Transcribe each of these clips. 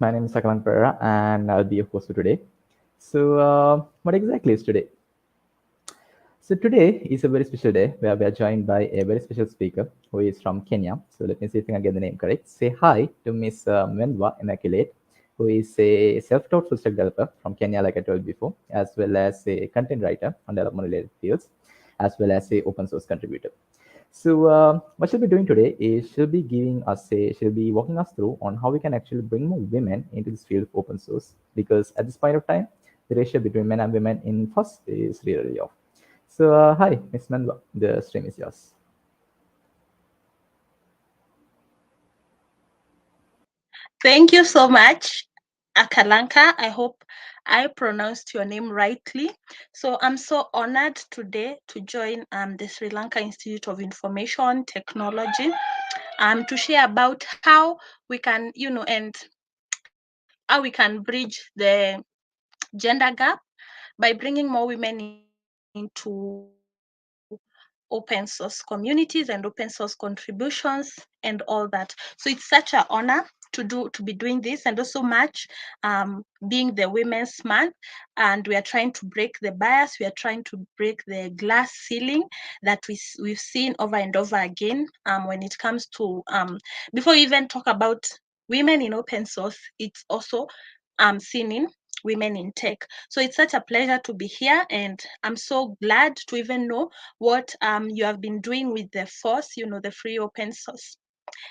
My name is Sakalan Pereira, and I'll be your host for today. So, what exactly is today? So, today is a very special day where we are joined by a very special speaker who is from Kenya. So, let me see if I can get the name correct. Say hi to Miss Menwa Immaculate, who is a self-taught full stack developer from Kenya, like I told before, as well as a content writer on development related fields, as well as a open source contributor. So what she'll be doing today is she'll be walking us through on how we can actually bring more women into this field of open source, because at this point of time, the ratio between men and women in first is really off. So hi, Miss Manwa, the stream is yours. Thank you so much, Akalanka. I hope I pronounced your name rightly. So I'm so honored today to join the Sri Lanka Institute of Information Technology to share about how we can, and how we can bridge the gender gap by bringing more women into open source communities and open source contributions and all that. So it's such an honor to be doing this, and also March being the Women's Month, and we are trying to break the bias. We are trying to break the glass ceiling that we've seen over and over again when it comes to before we even talk about women in open source, it's also seen in women in tech. So it's such a pleasure to be here, and I'm so glad to even know what you have been doing with the force, the free open source.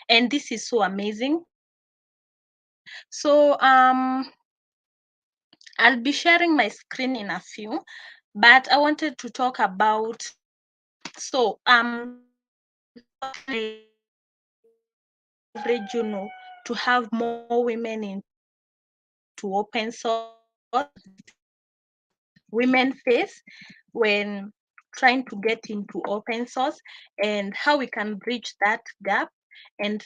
And this is so amazing. So I'll be sharing my screen in a few, but I wanted to talk about leverage, to have more women into open source, women face when trying to get into open source, and how we can bridge that gap. And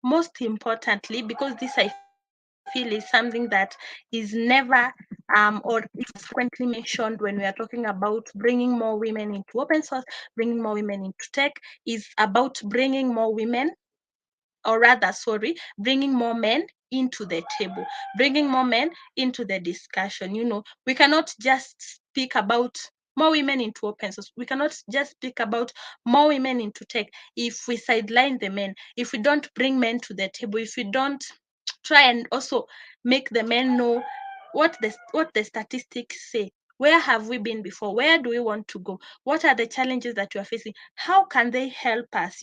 most importantly, because this I feel is something that is never or is frequently mentioned when we are talking about bringing more women into open source, bringing more women into tech, is about bringing more women, or rather, sorry, bringing more men into the table, bringing more men into the discussion. We cannot just speak about more women into open source. We cannot just speak about more women into tech if we sideline the men, if we don't bring men to the table, if we don't try and also make the men know what the statistics say. Where have we been before? Where do we want to go? What are the challenges that you are facing? How can they help us?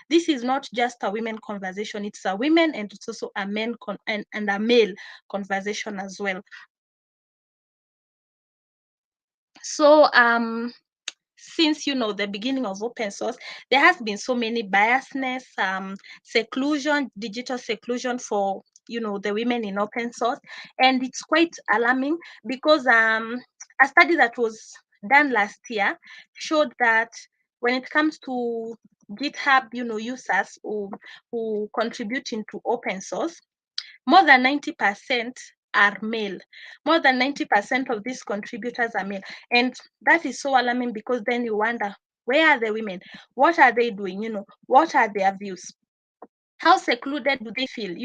This is not just a women conversation, it's a women, and it's also a men and a male conversation as well. So since the beginning of open source, there has been so many biasness, seclusion, digital seclusion for the women in open source. And it's quite alarming because a study that was done last year showed that when it comes to GitHub users who contribute into open source, more than 90% are male. More than 90% of these contributors are male. And that is so alarming, because then you wonder, where are the women? What are they doing? What are their views? How secluded do they feel?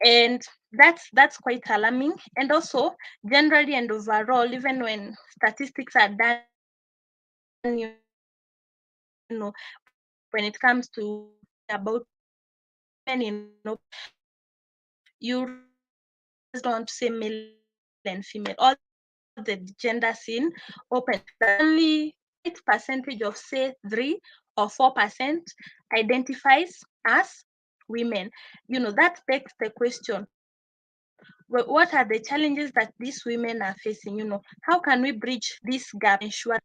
And that's quite alarming. And also, generally and overall, even when statistics are done, when it comes to about women in you just don't say male and female. All the gender scene open source. There's only slight percentage of, say, 3 or 4% identifies as women. That begs the question, what are the challenges that these women are facing? How can we bridge this gap and ensure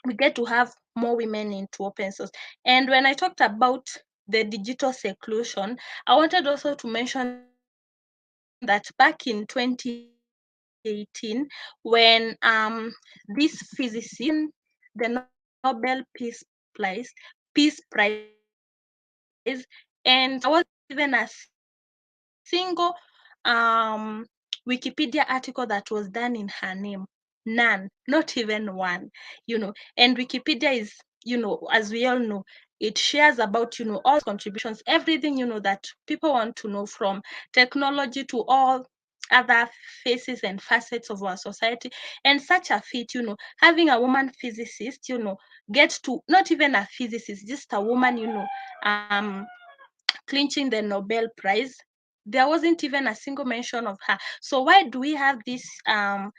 we get to have more women into open source? And when I talked about the digital seclusion, I wanted also to mention that back in 2018, when this physicist the Nobel Peace Prize, and there wasn't even a single Wikipedia article that was done in her name. None, not even one. And Wikipedia is, as we all know, it shares about all contributions, everything that people want to know, from technology to all other faces and facets of our society. And such a feat, having a woman physicist, get to, not even a physicist, just a woman, clinching the Nobel Prize. There wasn't even a single mention of her. So why do we have this um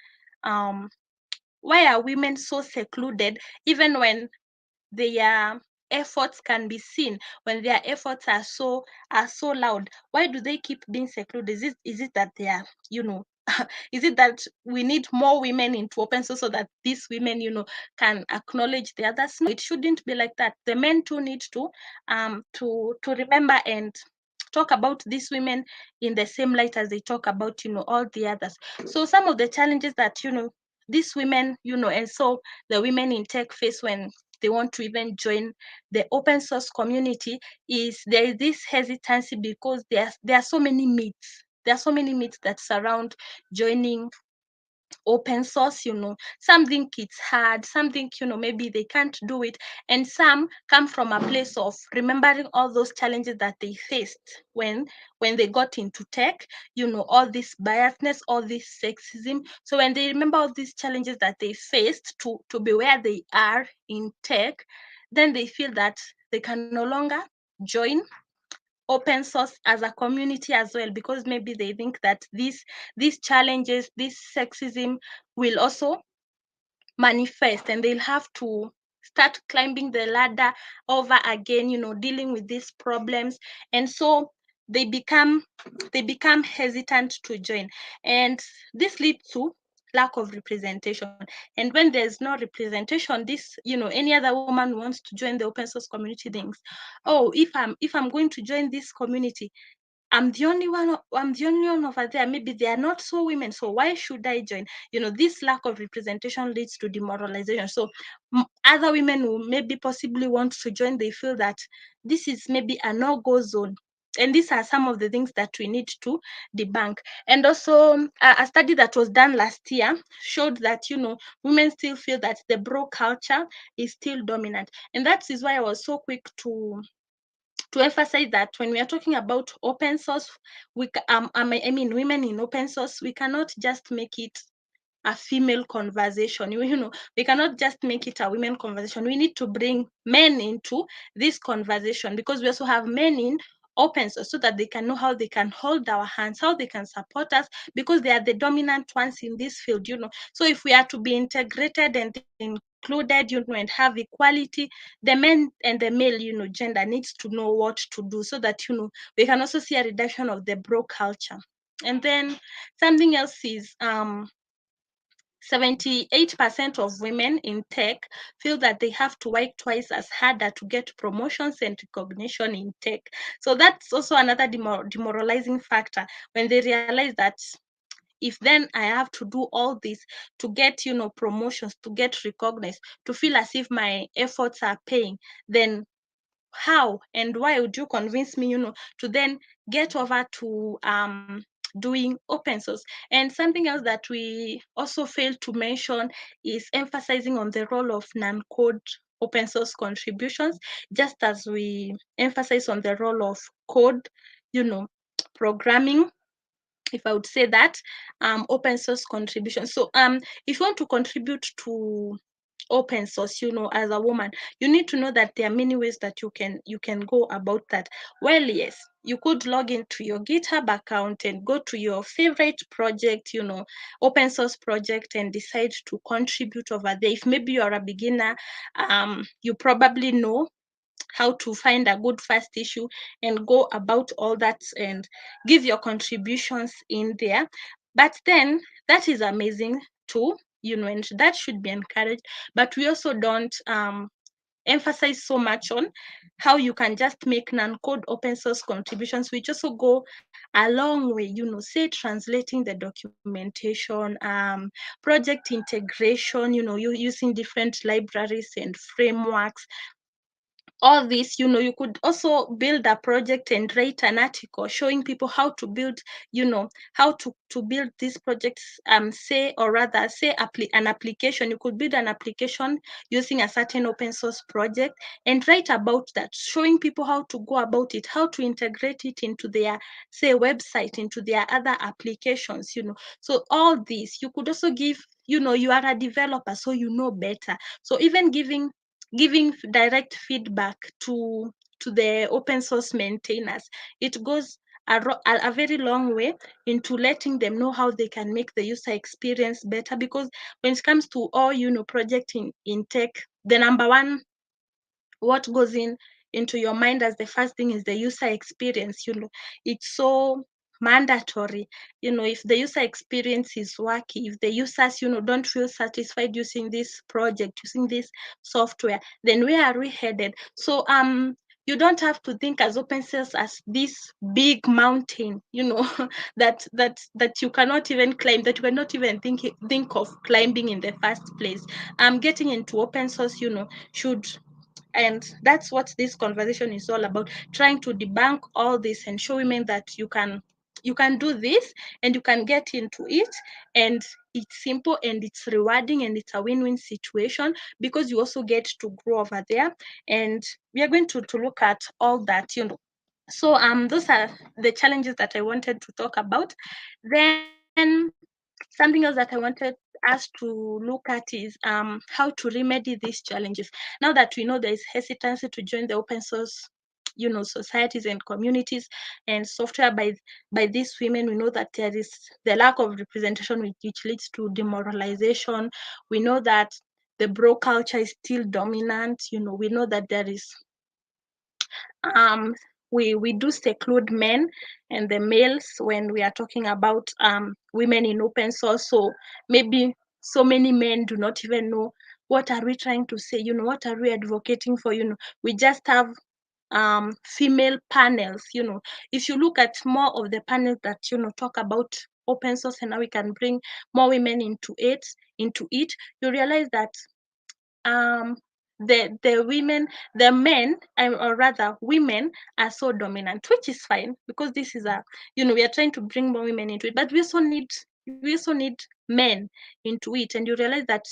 why are women so secluded, even when their efforts can be seen, when their efforts are so loud? Why do they keep being secluded? Is it that they are, is it that we need more women into open source so that these women, can acknowledge the others? No, it shouldn't be like that. The men too need to remember and talk about these women in the same light as they talk about, all the others. So some of the challenges that, these women, and so the women in tech face when they want to even join the open source community, is there is this hesitancy because there are so many myths. There are so many myths that surround joining open source. Some think it's hard, some think, maybe they can't do it, and some come from a place of remembering all those challenges that they faced when they got into tech, all this biasness, all this sexism. So when they remember all these challenges that they faced to be where they are in tech, then they feel that they can no longer join open source as a community as well, because maybe they think that these challenges, this sexism will also manifest, and they'll have to start climbing the ladder over again, dealing with these problems. And so they become they become hesitant to join, and this leads to lack of representation. And when there's no representation, this, any other woman wants to join the open source community thinks, oh, if I'm going to join this community, I'm the only one over there. Maybe they are not so women. So why should I join? This lack of representation leads to demoralization. So other women who maybe possibly want to join, they feel that this is maybe a no-go zone. And these are some of the things that we need to debunk. And also, a study that was done last year showed that, women still feel that the bro culture is still dominant. And that is why I was so quick to emphasize that when we are talking about open source, I mean, women in open source, we cannot just make it a female conversation. We cannot just make it a women conversation. We need to bring men into this conversation, because we also have men in open source, so that they can know how they can hold our hands, how they can support us, because they are the dominant ones in this field. So if we are to be integrated and included, and have equality, the men and the male, gender needs to know what to do, so that, we can also see a reduction of the bro culture. And then something else is 78% of women in tech feel that they have to work twice as harder to get promotions and recognition in tech. So that's also another demoralizing factor, when they realize that if then I have to do all this to get, promotions, to get recognized, to feel as if my efforts are paying, then how and why would you convince me, to then get over to doing open source? And something else that we also fail to mention is emphasizing on the role of non-code open source contributions, just as we emphasize on the role of code, you know programming, if I would say that, open source contribution. So if you want to contribute to open source, as a woman, you need to know that there are many ways that you can go about that. Well, yes, you could log into your GitHub account and go to your favorite project, open source project, and decide to contribute over there. If maybe you are a beginner, you probably know how to find a good first issue and go about all that and give your contributions in there. But then that is amazing too, and that should be encouraged. But we also don't emphasize so much on how you can just make non-code open source contributions, which also go a long way, say translating the documentation, project integration, you using different libraries and frameworks, all this, you could also build a project and write an article showing people how to build, how to build these projects, say, or rather say an application. You could build an application using a certain open source project and write about that, showing people how to go about it, how to integrate it into their, say, website, into their other applications. So all this you could also give, you are a developer, so you know better. So even giving direct feedback to the open source maintainers, it goes a very long way into letting them know how they can make the user experience better. Because when it comes to all, project in tech, the number one, what goes into your mind as the first thing is the user experience. It's so mandatory. If the user experience is wacky, if the users, don't feel satisfied using this project, using this software, then where are we headed? So you don't have to think as open source as this big mountain, that you cannot even climb, that you cannot even think of climbing in the first place. Getting into open source, should, and that's what this conversation is all about, trying to debunk all this and show women that you can do this and you can get into it, and it's simple and it's rewarding and it's a win-win situation, because you also get to grow over there. And we are going to look at all that. So those are the challenges that I wanted to talk about. Then something else that I wanted us to look at is how to remedy these challenges. Now that we know there is hesitancy to join the open source, societies and communities and software by these women, we know that there is the lack of representation, which leads to demoralization. We know that the bro culture is still dominant. We know that there is um we do seclude men and the males when we are talking about women in open source. So maybe so many men do not even know what are we trying to say, what are we advocating for. We just have female panels. If you look at more of the panels that talk about open source and how we can bring more women into it, you realize that um the women, the men, or rather women, are so dominant, which is fine, because this is a, we are trying to bring more women into it, but we also need men into it. And you realize that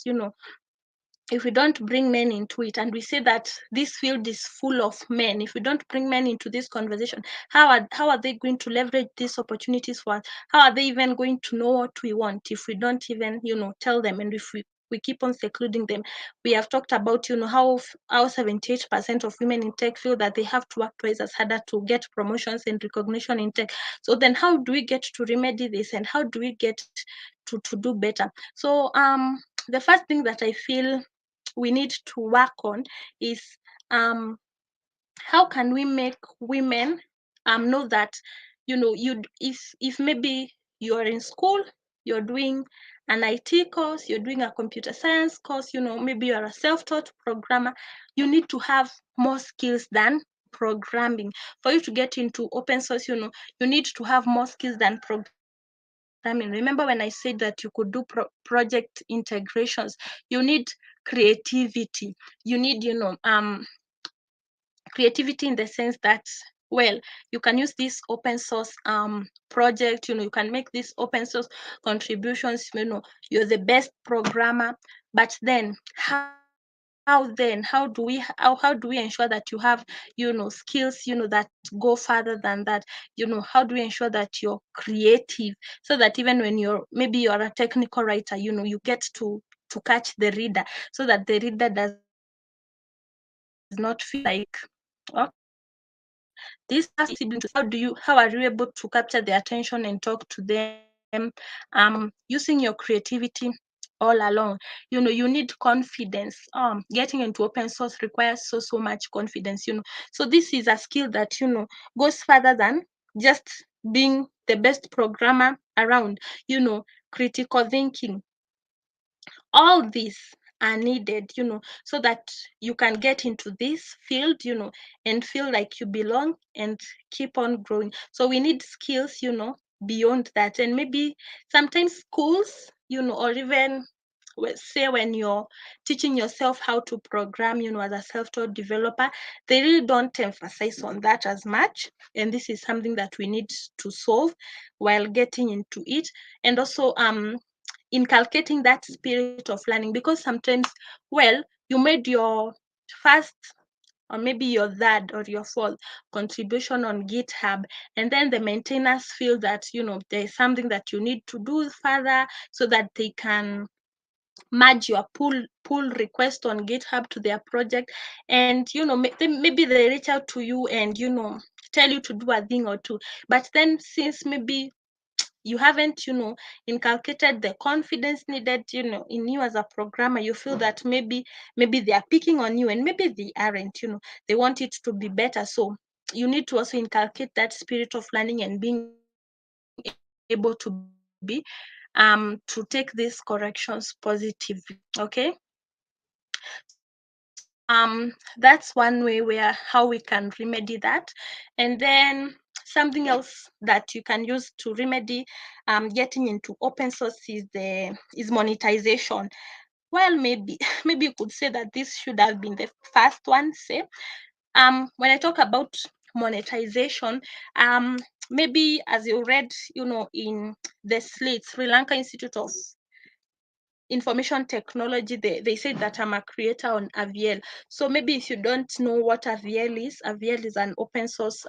if we don't bring men into it, and we say that this field is full of men, if we don't bring men into this conversation, how are they going to leverage these opportunities for us? How are they even going to know what we want if we don't even tell them? And if we keep on secluding them. We have talked about how 78% of women in tech feel that they have to work twice as harder to get promotions and recognition in tech. So then how do we get to remedy this, and how do we get to do better? So the first thing that I feel we need to work on is um how can we make women know that you if maybe you're in school, you're doing an IT course, you're doing a computer science course, maybe you're a self-taught programmer, you need to have more skills than programming. For you to get into open source, you need to have more skills than programming. Remember when I said that you could do project integrations? You need creativity. You need creativity in the sense that, well, you can use this open source project, you can make these open source contributions, you're the best programmer. But then how do we ensure that you have skills that go further than that? How do we ensure that you're creative, so that even when maybe you're a technical writer, you get to catch the reader, so that the reader does not feel like, okay, this person is not listening to me. They have siblings. How are you able to capture their attention and talk to them using your creativity all along? You need confidence. Getting into open source requires so much confidence. So this is a skill that goes further than just being the best programmer around. Critical thinking, all these are needed, so that you can get into this field, and feel like you belong and keep on growing. So we need skills, beyond that. And maybe sometimes schools, or even say when you're teaching yourself how to program, as a self-taught developer, they really don't emphasize on that as much. And this is something that we need to solve while getting into it. And also inculcating that spirit of learning, because sometimes, well, you made your first or maybe your third or your fourth contribution on GitHub, and then the maintainers feel that there's something that you need to do further so that they can merge your pull request on GitHub to their project. And maybe they reach out to you and tell you to do a thing or two. But then, since maybe you haven't inculcated the confidence needed in you as a programmer, you feel that maybe they are picking on you, and maybe they aren't. They want it to be better. So you need to also inculcate that spirit of learning and being able to to take these corrections positively. Okay, so that's one way where how we can remedy that. And then something else that you can use to remedy getting into open source is monetization. Well, maybe maybe you could say that this should have been the first one. Say, when I talk about monetization, maybe as you read, in the slate, Sri Lanka Institute of Information Technology, they said that I'm a creator on Aviel. So maybe if you don't know what Aviel is an open source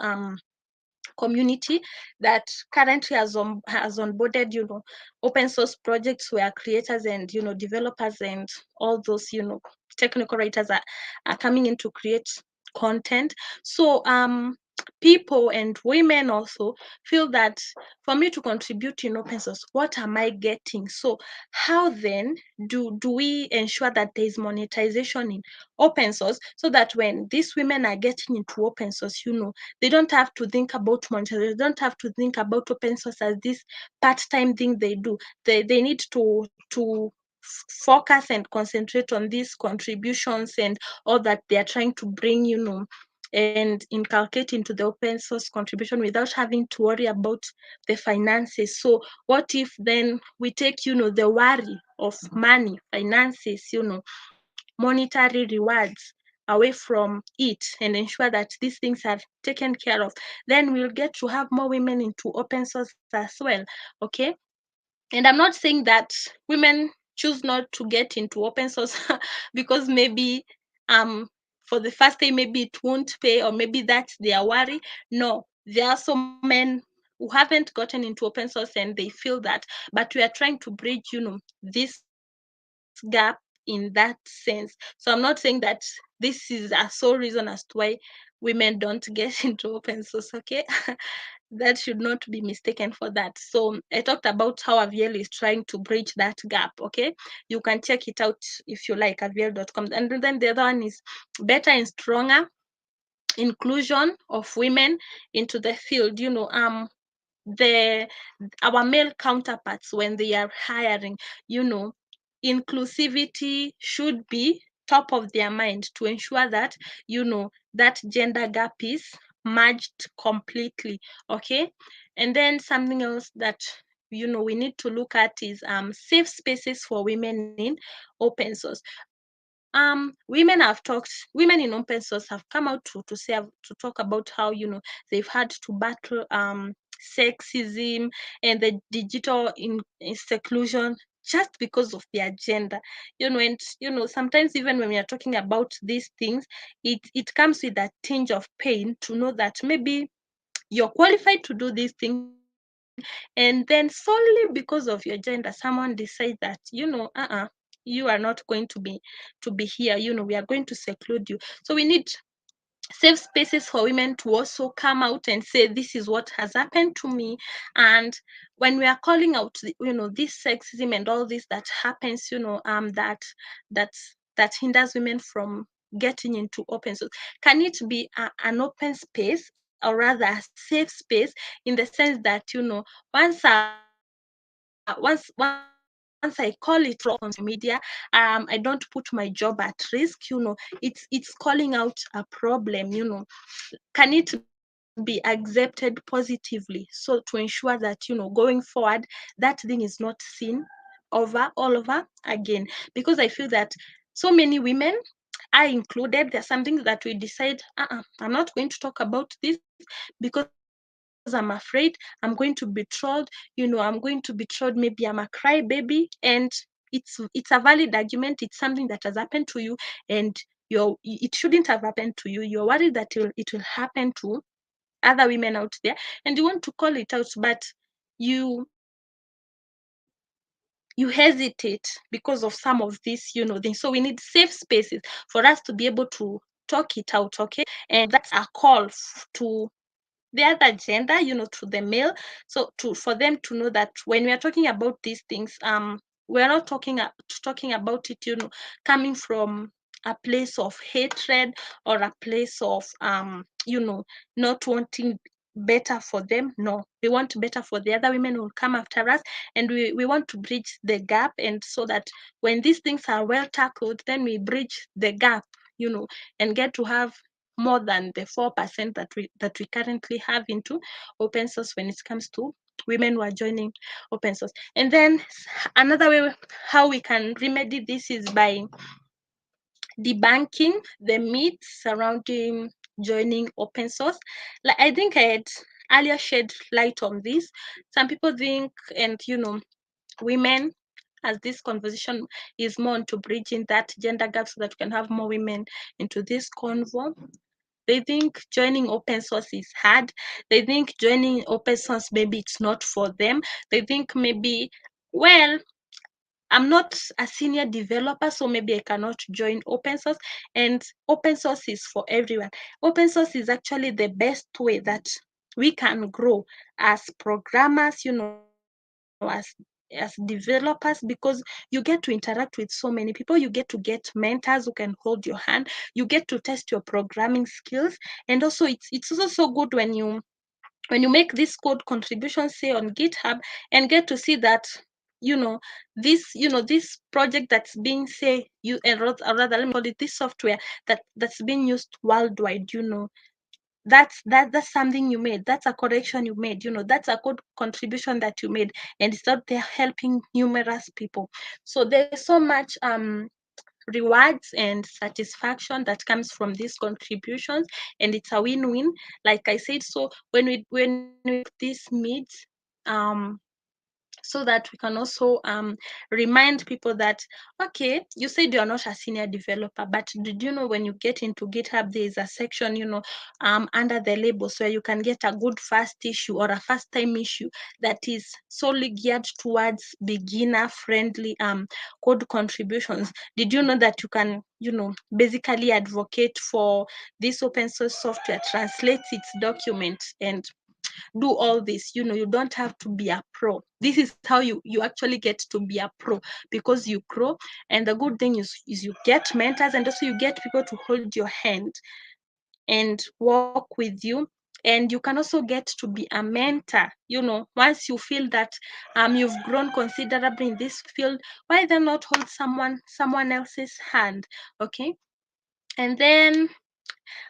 community that currently has onboarded open source projects where creators and developers and all those technical writers are coming in to create content. So people and women also feel that for me to contribute in open source, what am I getting? So how then do we ensure that there is monetization in open source, so that when these women are getting into open source, they don't have to think about monetization. They don't have to think about open source as this part-time thing they do. They need to focus and concentrate on these contributions and all that they are trying to bring, and inculcate into the open source contribution without having to worry about the finances. So what if then we take, the worry of money, finances, monetary rewards away from it, and ensure that these things are taken care of, then we'll get to have more women into open source as well. Okay, and I'm not saying that women choose not to get into open source because maybe for the first time maybe it won't pay, or maybe that's their worry. No, there are some men who haven't gotten into open source and they feel that, but we are trying to bridge this gap in that sense. So I'm not saying that this is a sole reason as to why women don't get into open source. Okay, that should not be mistaken for that. So I talked about how Aviel is trying to bridge that gap. Okay, you can check it out if you like, aviel.com. And then the other one is better and stronger inclusion of women into the field. The our male counterparts, when they are hiring, inclusivity should be top of their mind, to ensure that that gender gap is merged completely. Okay, and then something else that we need to look at is safe spaces for women in open source. Women in open source have come out to talk about how they've had to battle sexism and the digital seclusion just because of their gender. And sometimes, even when we are talking about these things, it comes with a tinge of pain to know that maybe you're qualified to do this thing, and then solely because of your gender, someone decides that you are not going to be here. We are going to seclude you. So we need safe spaces for women to also come out and say, this is what has happened to me. And when we are calling out this sexism and all this that happens, that that hinders women from getting into open source, can it be an open space, or rather a safe space, in the sense that once I call it on social media, I don't put my job at risk. It's calling out a problem. Can it be accepted positively, so to ensure that going forward, that thing is not seen over again, because I feel that so many women, I included, there's something that we decide, I'm not going to talk about this because I'm afraid I'm going to be trolled. I'm going to be trolled, maybe I'm a crybaby. And it's a valid argument. It's something that has happened to you, and it shouldn't have happened to you. You're worried that it will happen to other women out there, and you want to call it out, but you hesitate because of some of these, things. So we need safe spaces for us to be able to talk it out, okay? And that's a call to the other gender, to the male, so for them to know that when we are talking about these things, we're not talking about it, coming from a place of hatred, or a place of not wanting better for them. No, we want better for the other women who will come after us, and we want to bridge the gap, and so that when these things are well tackled, then we bridge the gap, and get to have more than the 4% that we currently have into open source when it comes to women who are joining open source. And then another way how we can remedy this is by debunking the myths surrounding joining open source. Like, I think I had earlier shed light on this. Some people think, and women, as this conversation is more into bridging that gender gap so that we can have more women into this convo, they think joining open source is hard. They think joining open source, maybe it's not for them. They think maybe, well, I'm not a senior developer, so maybe I cannot join open source. And open source is for everyone. Open source is actually the best way that we can grow as programmers, as developers, because you get to interact with so many people. You get to get mentors who can hold your hand. You get to test your programming skills. And also it's also so good when you make this code contribution, say on GitHub, and get to see that this project that's being, say, you, or rather, let me call it, this software that's being used worldwide, that's something you made, that's a correction you made, that's a code contribution that you made, and it's out there helping numerous people. So there's so much rewards and satisfaction that comes from these contributions, and it's a win-win, like I said. So when we these needs, so that we can also remind people that, okay, you said you're not a senior developer, but did you know when you get into GitHub, there is a section, under the labels, where you can get a good first issue or a first time issue that is solely geared towards beginner friendly code contributions. Did you know that you can, basically advocate for this open source software, translates its documents, and do all this? You don't have to be a pro. This is how you actually get to be a pro, because you grow. And the good thing is you get mentors, and also you get people to hold your hand and walk with you. And you can also get to be a mentor, once you feel that you've grown considerably in this field. Why then not hold someone else's hand? Okay. And then,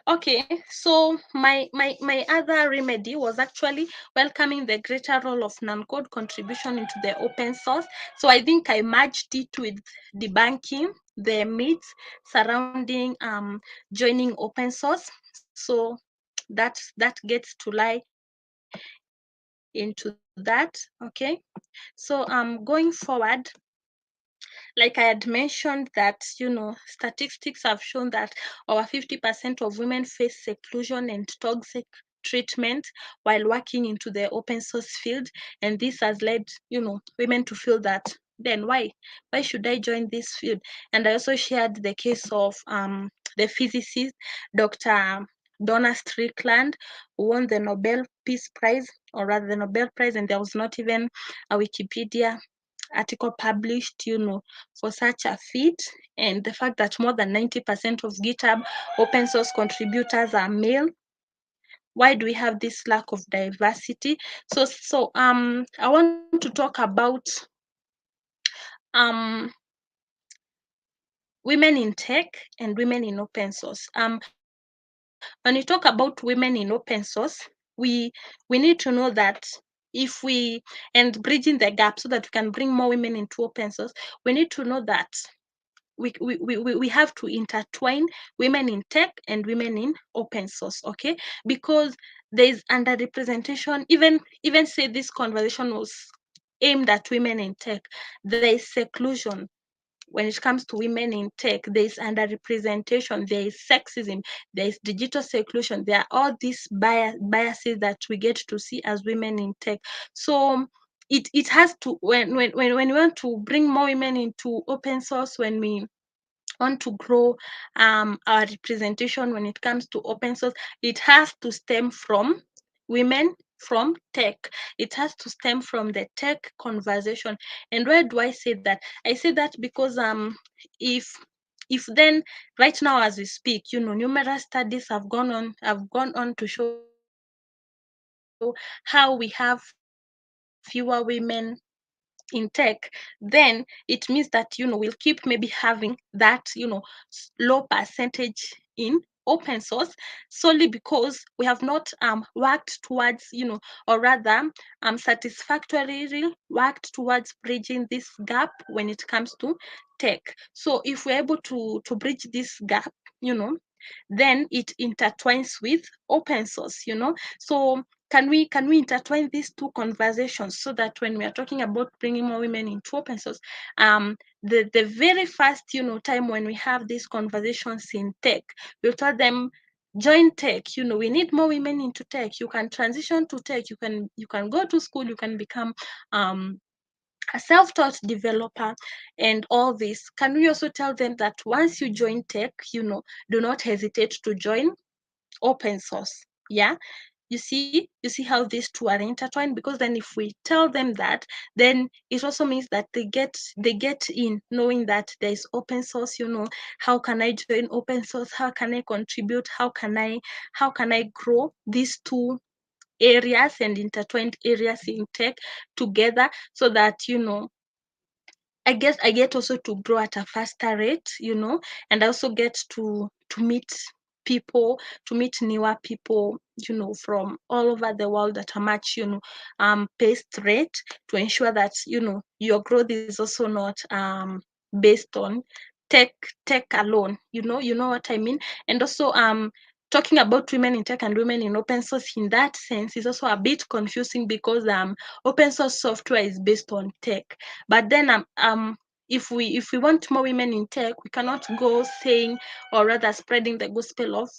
okay, so my other remedy was actually welcoming the greater role of non-code contribution into the open source. So I think I merged it with debunking the myths surrounding joining open source. So that gets to lie into that. Okay. So going forward, like I had mentioned that, statistics have shown that over 50% of women face seclusion and toxic treatment while working into the open source field. And this has led, women to feel that, then why should I join this field? And I also shared the case of the physicist, Dr. Donna Strickland, who won the Nobel Peace Prize, or rather the Nobel Prize, and there was not even a Wikipedia article published, for such a feat. And the fact that more than 90% of GitHub open source contributors are male. Why do we have this lack of diversity? So I want to talk about um women in tech and women in open source. When you talk about women in open source, we need to know that, if we and bridging the gap so that we can bring more women into open source, we need to know that we have to intertwine women in tech and women in open source, okay? Because there is underrepresentation. Even say this conversation was aimed at women in tech, there is seclusion when it comes to women in tech. There is underrepresentation, there is sexism, there is digital seclusion, there are all these biases that we get to see as women in tech. So it has to, when we want to bring more women into open source, when we want to grow our representation when it comes to open source, it has to stem from women from tech. It has to stem from the tech conversation. And why do I say that? I say that because if then right now as we speak, numerous studies have gone on to show how we have fewer women in tech, then it means that we'll keep maybe having that low percentage in open source, solely because we have not worked towards or rather satisfactorily worked towards bridging this gap when it comes to tech. So if we're able to bridge this gap, you know then it intertwines with open source. So can we intertwine these two conversations so that when we are talking about bringing more women into open source, the very first time when we have these conversations in tech, we'll tell them, join tech. We need more women into tech. You can transition to tech. You can go to school. You can become a self-taught developer and all this. Can we also tell them that once you join tech, do not hesitate to join open source? Yeah. You see how these two are intertwined, because then if we tell them that, then it also means that they get in knowing that there is open source. How can I join open source? How can I contribute? How can I grow these two areas and intertwined areas in tech together, so that I guess I get also to grow at a faster rate, and I also get to meet people, to meet newer people, from all over the world at a much, paced rate, to ensure that, your growth is also not based on tech tech alone. You know what I mean? And also talking about women in tech and women in open source in that sense is also a bit confusing, because open source software is based on tech. But then if we want more women in tech, we cannot go saying, or rather spreading the gospel of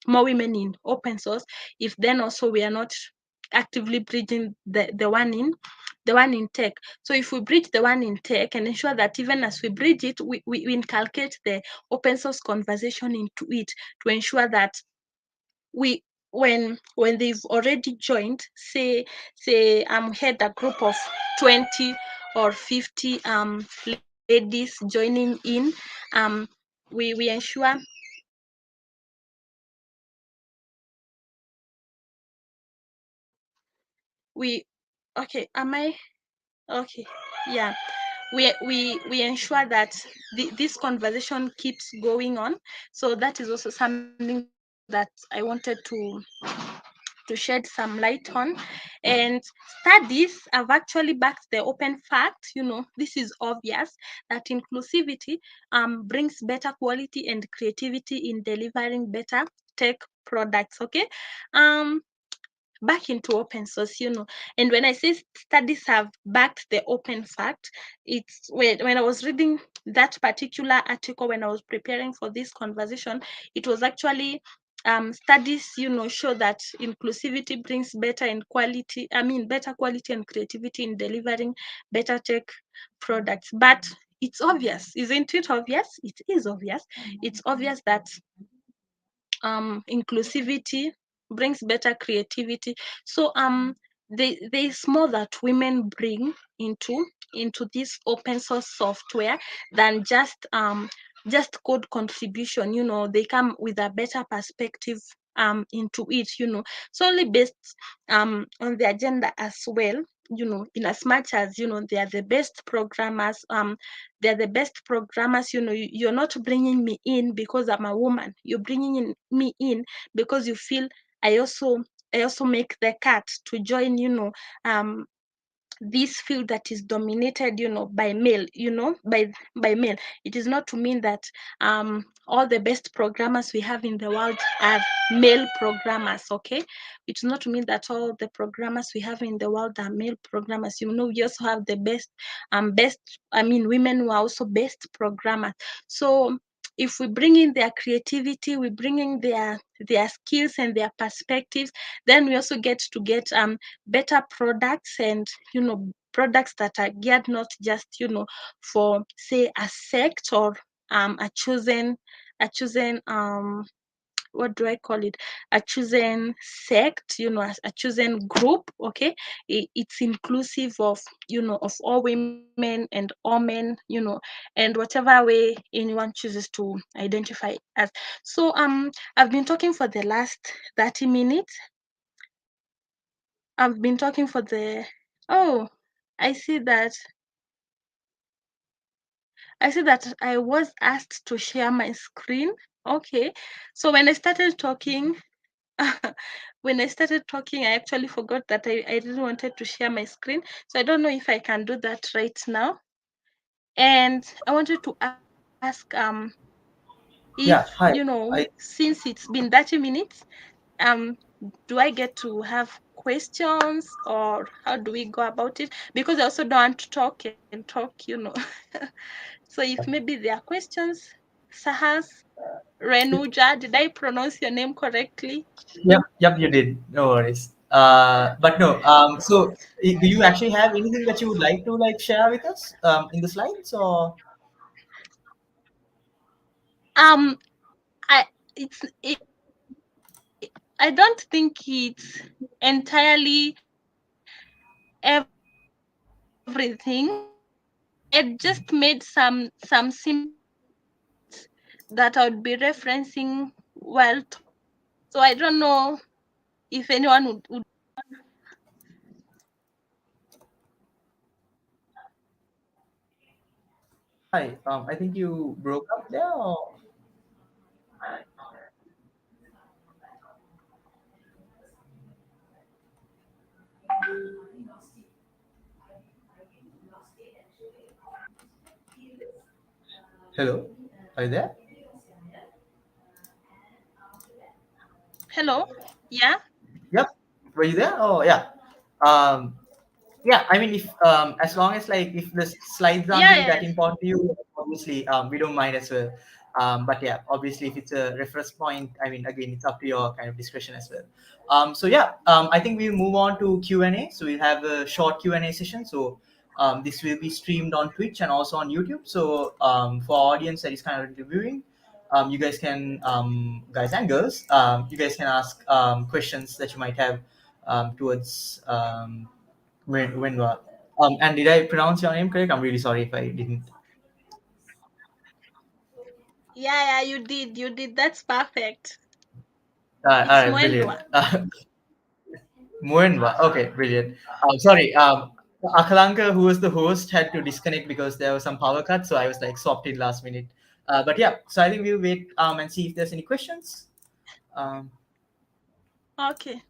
more women in open source, if then also we are not actively bridging the one in tech. So if we bridge the one in tech and ensure that even as we bridge it, we inculcate the open source conversation into it, to ensure that we when they've already joined, say had a group of 20 or 50 ladies joining in, um we ensure we okay am I okay yeah we ensure that this conversation keeps going on. So that is also something that I wanted to shed some light on. And studies have actually backed the open fact, this is obvious, that inclusivity brings better quality and creativity in delivering better tech products. Okay. um back into open source. And when I say studies have backed the open fact, it's when I was reading that particular article, when I was preparing for this conversation, it was actually studies show that inclusivity brings better quality and creativity in delivering better tech products. But it's obvious, isn't it? Obvious, it is obvious. It's obvious that inclusivity brings better creativity. So there is more that women bring into this open source software than just code contribution. They come with a better perspective into it, solely based on the agenda as well. In as much as they are the best programmers. They're the best programmers. You're not bringing me in because I'm a woman. You're bringing me in because you feel I also also make the cut to join, this field that is dominated, by male, by male. It is not to mean that all the best programmers we have in the world are male programmers, okay? It's not to mean that all the programmers we have in the world are male programmers. We also have the women who are also best programmers. So if we bring in their creativity, we bring in their skills and their perspectives, then we also get to get better products, and products that are geared not just for, say, a sect, or a chosen what do I call it, a chosen sect, a chosen group, okay? It's inclusive of, of all women and all men, and whatever way anyone chooses to identify as. So I've been talking for the last 30 minutes. I've been talking for the Oh, I see that I was asked to share my screen. Okay. So when I started talking, I actually forgot that I didn't wanted to share my screen. So I don't know if I can do that right now. And I wanted to ask if, Yeah, hi. I since it's been 30 minutes, um do I get to have questions, or how do we go about it? Because I also don't want to talk and talk. So if maybe there are questions, Sahas, Renuja, did I pronounce your name correctly? yep, you did. No worries. But no. Do you actually have anything that you would like to like share with us in the slides or? Um, I it's it, I don't think it's entirely everything. I just made some simple points that I would be referencing while talking. So I don't know if anyone would. Hi. I think you broke up there. Or... Hello. Are you there? Hello? Yeah? Yep. Were you there? Oh yeah. Um, yeah, I mean, if as long as like if the slides aren't really that Yes. important to you, obviously we don't mind as well. But yeah, obviously if it's a reference point, I mean, again, it's up to your kind of discretion as well. So yeah, I think we'll move on to Q&A. So we'll have a short Q&A session. So this will be streamed on Twitch and also on YouTube. So for our audience that is kind of reviewing, you guys can guys and girls, you guys can ask questions that you might have towards Wenwa. And did I pronounce your name correct? I'm really sorry if I didn't. Yeah, you did. That's perfect. All It's right, brilliant. Mwendwa. Muenwa. Okay, brilliant. Sorry, Akalanka, who was the host, had to disconnect because there was some power cut, so I was like swapped in last minute. But yeah, so I think we'll wait and see if there's any questions. Um, Okay.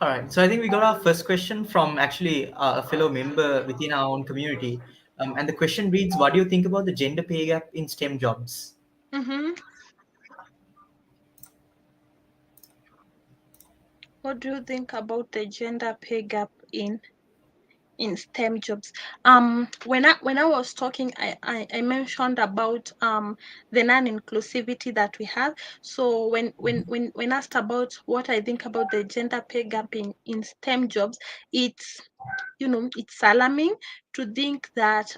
all right, so I think we got our first question from actually a fellow member within our own community. And the question reads, what do you think about the gender pay gap in STEM jobs? Mm-hmm. What do you think about the gender pay gap in in STEM jobs. When I was talking, I mentioned about the non-inclusivity that we have. So when asked about what I think about the gender pay gap in STEM jobs, it's it's alarming to think that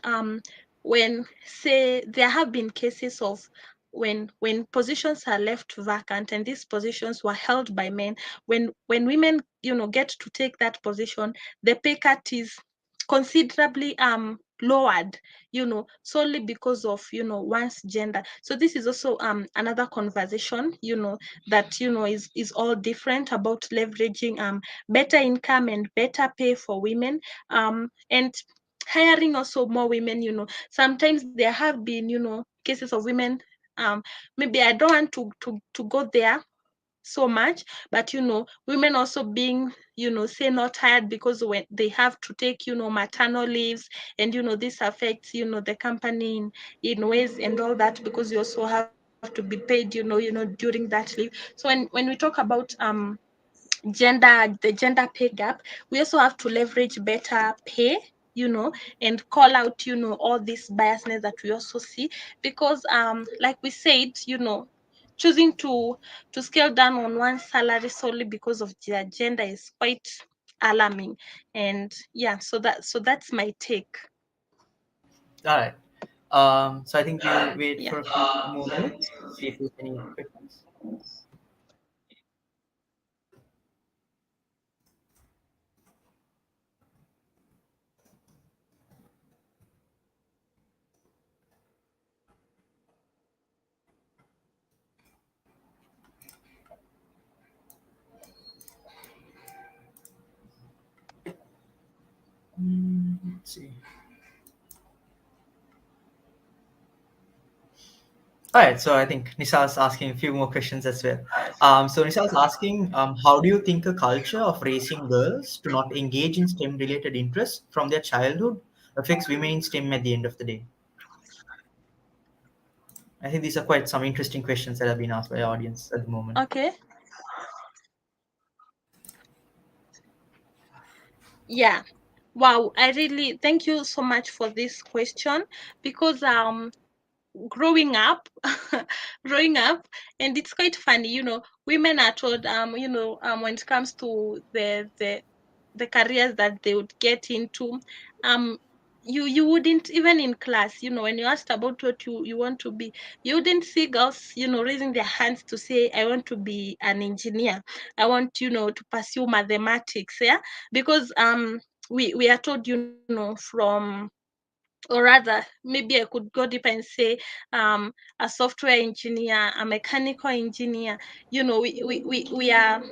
when, say, there have been cases of when positions are left vacant and these positions were held by men, when women get to take that position, the pay cut is considerably lowered, solely because of one's gender. So this is also another conversation, that is all different about leveraging better income and better pay for women, and hiring also more women. Sometimes there have been cases of women, maybe I don't want to go there so much, but women also being say not hired because when they have to take maternal leaves, and this affects the company in ways and all that, because you also have to be paid during that leave. So when we talk about the gender pay gap, we also have to leverage better pay, and call out all this biasness that we also see, because like we said, choosing to scale down on one's salary solely because of their gender is quite alarming. And yeah, so that's my take. All right. So I think we'll wait Yeah. for a few more minutes, see if there's any questions. Let's see. All right, so I think Nisha's asking a few more questions as well. So Nisha's asking, how do you think a culture of raising girls to not engage in STEM-related interests from their childhood affects women in STEM at the end of the day? I think these are quite some interesting questions that have been asked by our audience at the moment. Okay. Yeah. Wow, I really thank you so much for this question, because growing up growing up, and it's quite funny, women are told, when it comes to the careers that they would get into, um you wouldn't, even in class, when you asked about what you want to be, you wouldn't see girls raising their hands to say, I want to be an engineer, I want to pursue mathematics. Yeah, because we are told, from, or rather, maybe I could go deeper and say, a software engineer, a mechanical engineer. We are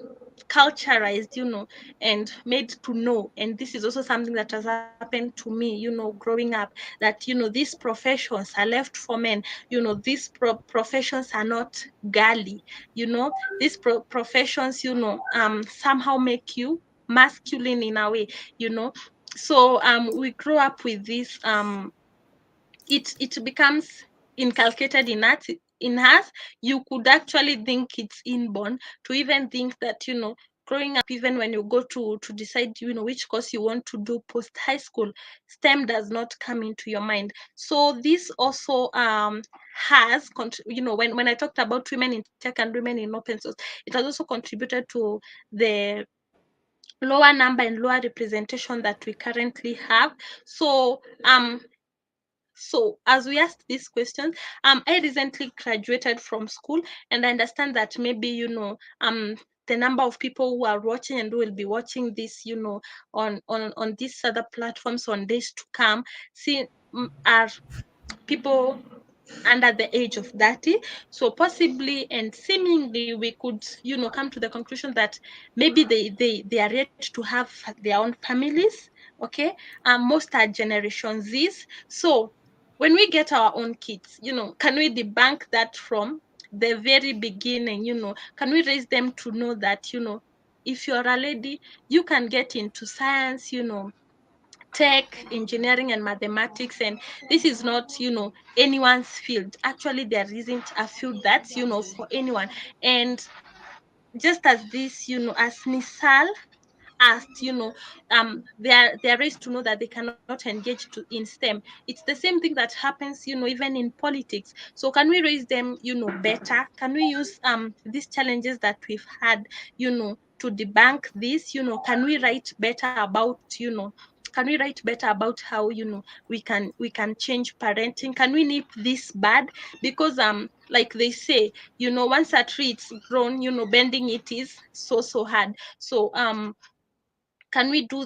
culturized, and made to know. And this is also something that has happened to me, growing up, that these professions are left for men. These professions are not girly. These professions, somehow make you masculine in a way. you know so we grow up with this, it becomes inculcated in us. You could actually think it's inborn, to even think that, growing up, even when you go to decide, which course you want to do post high school, STEM does not come into your mind. So this also has when I talked about women in tech and women in open source, it has also contributed to the lower number and lower representation that we currently have. So as we asked this question, I recently graduated from school, and I understand that maybe, the number of people who are watching and who will be watching this, on these other platforms on days to come, see, are people under the age of 30. So possibly and seemingly we could, come to the conclusion that maybe they are ready to have their own families. Okay. Most are generation Z's. So when we get our own kids, can we debunk that from the very beginning? Can we raise them to know that, if you're a lady, you can get into science, tech, engineering, and mathematics, and this is not, anyone's field. Actually, there isn't a field that's, for anyone. And just as this, as Nisal asked, they are raised to know that they cannot engage in STEM. It's the same thing that happens, even in politics. So can we raise them, better? Can we use these challenges that we've had, to debunk this? Can we write better about, how, we can change parenting? Can we nip this bad? Because like they say, once a tree it's grown, bending it is so hard. So can we do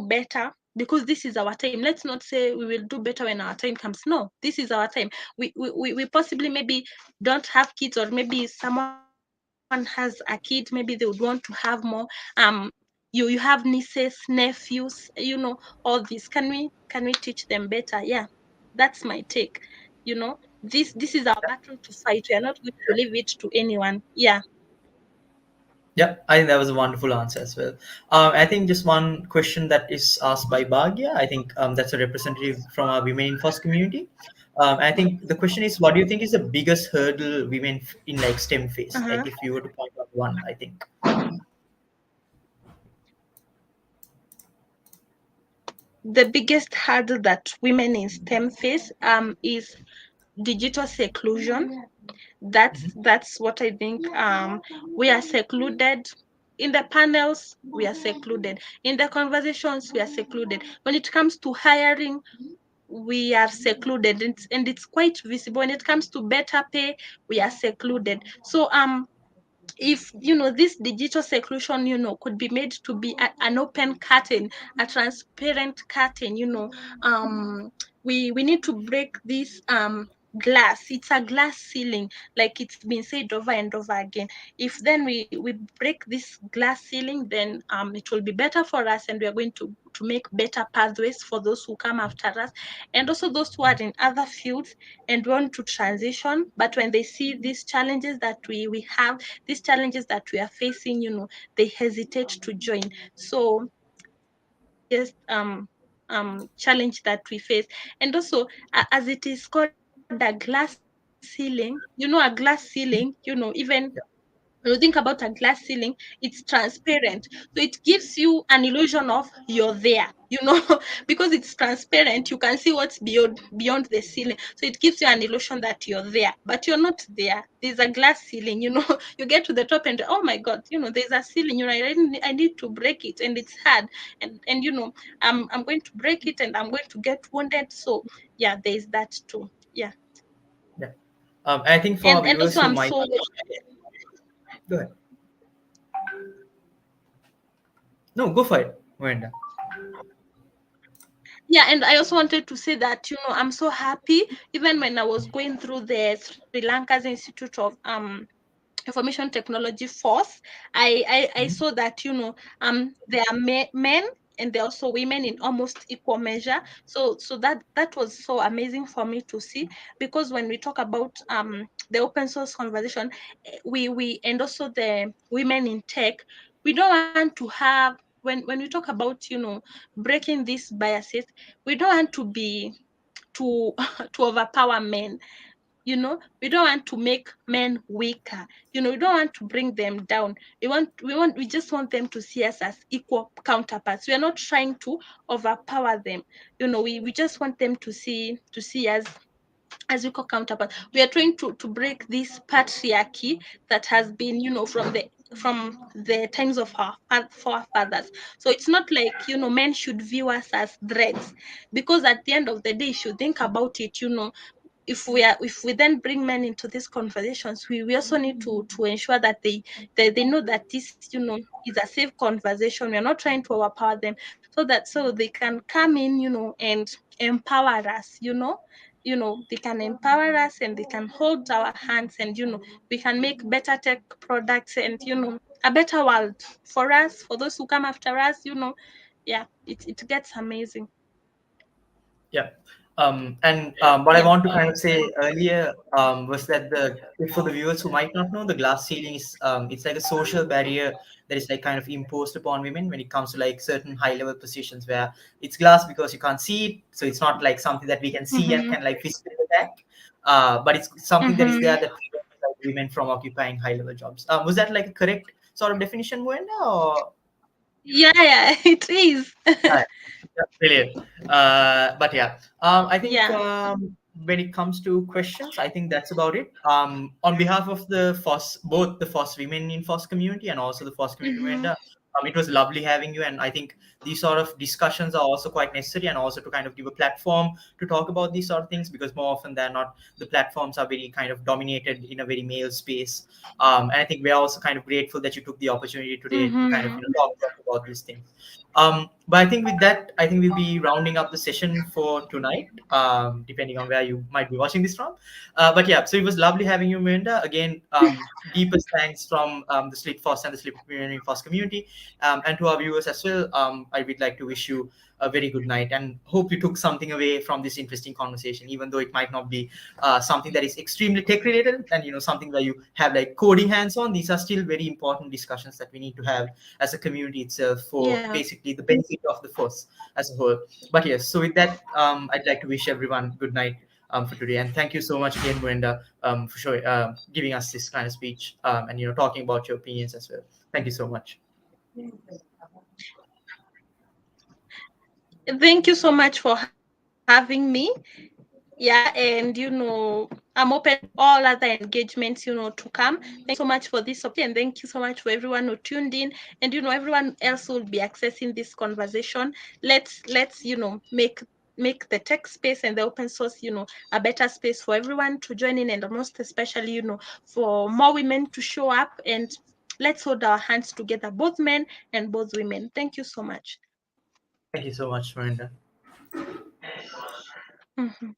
better? Because this is our time. Let's not say we will do better when our time comes. No, this is our time. We possibly maybe don't have kids, or maybe someone has a kid, maybe they would want to have more. You have nieces, nephews, all this. Can we teach them better? Yeah, that's my take. This is our battle to fight. We are not going to leave it to anyone. Yeah. Yeah, I think that was a wonderful answer as well. I think just one question that is asked by Bhagya. I think that's a representative from our Women in First community. I think the question is, what do you think is the biggest hurdle women in like STEM face? Uh-huh. Like if you were to point out one, I think. The biggest hurdle that women in STEM face is digital seclusion. That's what I think. We are secluded in the panels. We are secluded in the conversations. We are secluded when it comes to hiring. We are secluded, and it's quite visible when it comes to better pay. We are secluded. So if this digital seclusion could be made to be an open curtain, a transparent curtain. We need to break this glass. It's a glass ceiling, like it's been said over and over again. If then we break this glass ceiling, then it will be better for us, and we are going to make better pathways for those who come after us, and also those who are in other fields and want to transition. But when they see these challenges that we have, these challenges that we are facing, they hesitate to join. So that's the biggest challenge that we face. And also, as it is called a glass ceiling, a glass ceiling, when you think about a glass ceiling, it's transparent. So it gives you an illusion of you're there, because it's transparent. You can see what's beyond the ceiling. So it gives you an illusion that you're there, but you're not there. There's a glass ceiling. You get to the top and, oh my God, there's a ceiling. I need to break it, and it's hard. And I'm going to break it, and I'm going to get wounded. So yeah, there's that too. Yeah. Yeah. I think for our And viewers also who I'm might so go ahead. No, go for it, Miranda. Yeah, and I also wanted to say that I'm so happy. Even when I was going through the Sri Lanka's Institute of information technology force, I saw that there are men, and there are also women in almost equal measure. So that was so amazing for me to see. Because when we talk about the open source conversation, we and also the women in tech, we don't want to have, when we talk about breaking these biases, we don't want to be to to overpower men. We don't want to make men weaker. We don't want to bring them down. We just want them to see us as equal counterparts. We are not trying to overpower them. We just want them to see us as equal counterparts. We are trying to break this patriarchy that has been from the times of our forefathers. So it's not like men should view us as threats, because at the end of the day, if you think about it, if we then bring men into these conversations, we also need to ensure that they know that this is a safe conversation. We're not trying to overpower them, so they can come in and empower us. They can empower us, and they can hold our hands, and we can make better tech products, and a better world for us, for those who come after us. Yeah, it gets amazing. Yeah. And what I Yeah. want to kind of say earlier was that for the viewers who might not know, the glass ceiling is it's like a social barrier that is like kind of imposed upon women when it comes to like certain high level positions where it's glass because you can't see it, so it's not like something that we can see and Mm-hmm. can like physically attack. But it's something that is Mm-hmm. there that prevents like, women from occupying high level jobs. Was that like a correct sort of definition, Wenda, or? Yeah, it is. Right. Yeah, brilliant. But yeah, I think Yeah. when it comes to questions, I think that's about it. On behalf of the FOSS, both the FOSS women in FOSS community and also the FOSS community, Mm-hmm. Miranda, it was lovely having you. And I think these sort of discussions are also quite necessary, and also to kind of give a platform to talk about these sort of things, because more often than not, the platforms are very kind of dominated in a very male space. And I think we're also kind of grateful that you took the opportunity today to kind of Mm-hmm. talk about these things. But I think with that, I think we'll be rounding up the session for tonight, depending on where you might be watching this from. But yeah, so it was lovely having you, Miranda. Again, deepest thanks from the Slit Foss and the Slit Foss community, and to our viewers as well. I would like to wish you a very good night, and hope you took something away from this interesting conversation, even though it might not be something that is extremely tech related, and something where you have like coding hands on. These are still very important discussions that we need to have as a community itself, for Yeah. basically the benefit of the force as a whole. But yes, so with that, I'd like to wish everyone good night for today, and thank you so much again, Brenda, for showing, giving us this kind of speech, and talking about your opinions as well. Thank you so much. Thank you so much for having me. Yeah, and I'm open to all other engagements, to come. Thank you so much for this opportunity, and thank you so much for everyone who tuned in. And everyone else will be accessing this conversation. Let's make the tech space and the open source, a better space for everyone to join in, and most especially, for more women to show up, and let's hold our hands together, both men and both women. Thank you so much. Thank you so much, Brenda. Mhm.